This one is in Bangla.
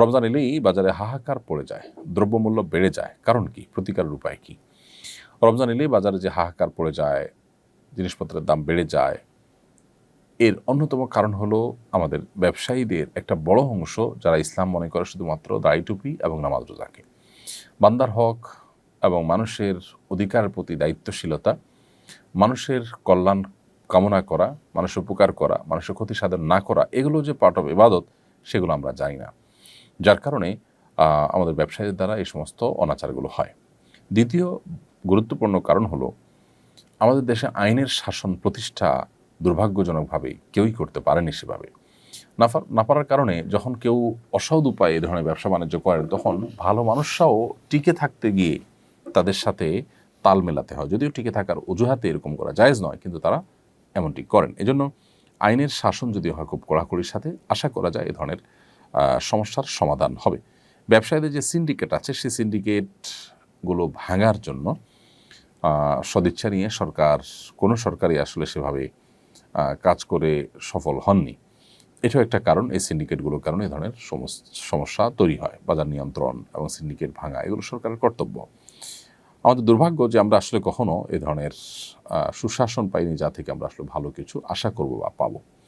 রমজান এলেই বাজারে হাহাকার পড়ে যায়, দ্রব্যমূল্য বেড়ে যায়। কারণ কি? প্রতিকারের উপায় কি? রমজান এলেই বাজারে যে হাহাকার পড়ে যায়, জিনিসপত্রের দাম বেড়ে যায়, এর অন্যতম কারণ হলো আমাদের ব্যবসায়ীদের একটা বড় অংশ যারা ইসলাম মনে করে শুধুমাত্র দাড়ি টুপি এবং নামাজ রোজাকে। বান্দার হক এবং মানুষের অধিকারের প্রতি দায়িত্বশীলতা, মানুষের কল্যাণ কামনা করা, মানুষের উপকার করা, মানুষের ক্ষতি সাধন না করা, এগুলো যে পার্ট অফ ইবাদত, সেগুলো আমরা জানি না। যার কারণে আমাদের ব্যবসায়ীদের দ্বারা এই সমস্ত অনাচারগুলো হয়। দ্বিতীয় গুরুত্বপূর্ণ কারণ হলো আমাদের দেশে আইনের শাসন প্রতিষ্ঠা দুর্ভাগ্যজনকভাবে কেউই করতে পারেনি সেভাবে। না পারার কারণে যখন কেউ অসৎ উপায়ে এ ধরনের ব্যবসা বাণিজ্য করেন, তখন ভালো মানুষরাও টিকে থাকতে গিয়ে তাদের সাথে তাল মেলাতে হয়। যদিও টিকে থাকার অজুহাতে এরকম করা জায়েজ নয়, কিন্তু তারা এমনটি করেন। এজন্য আইনের শাসন যদি হয় খুব কড়াকড়ির সাথে, আশা করা যায় এ ধরনের সমস্যার সমাধান হবে। ব্যবসায়ীদের যে সিন্ডিকেট আছে, সেই সিন্ডিকেটগুলো ভাঙার জন্য সদিচ্ছা নিয়ে কোনো সরকারই আসলে সেভাবে কাজ করে সফল হননি। এটাও একটা কারণ। এই সিন্ডিকেটগুলোর কারণে এই ধরনের সমস্যা তৈরি হয়। বাজার নিয়ন্ত্রণ এবং সিন্ডিকেট ভাঙা এগুলো সরকারের কর্তব্য। আমাদের দুর্ভাগ্য যে আমরা আসলে কখনো এ ধরনের সুশাসন পাইনি, যা থেকে আমরা আসলে ভালো কিছু আশা করব বা পাবো।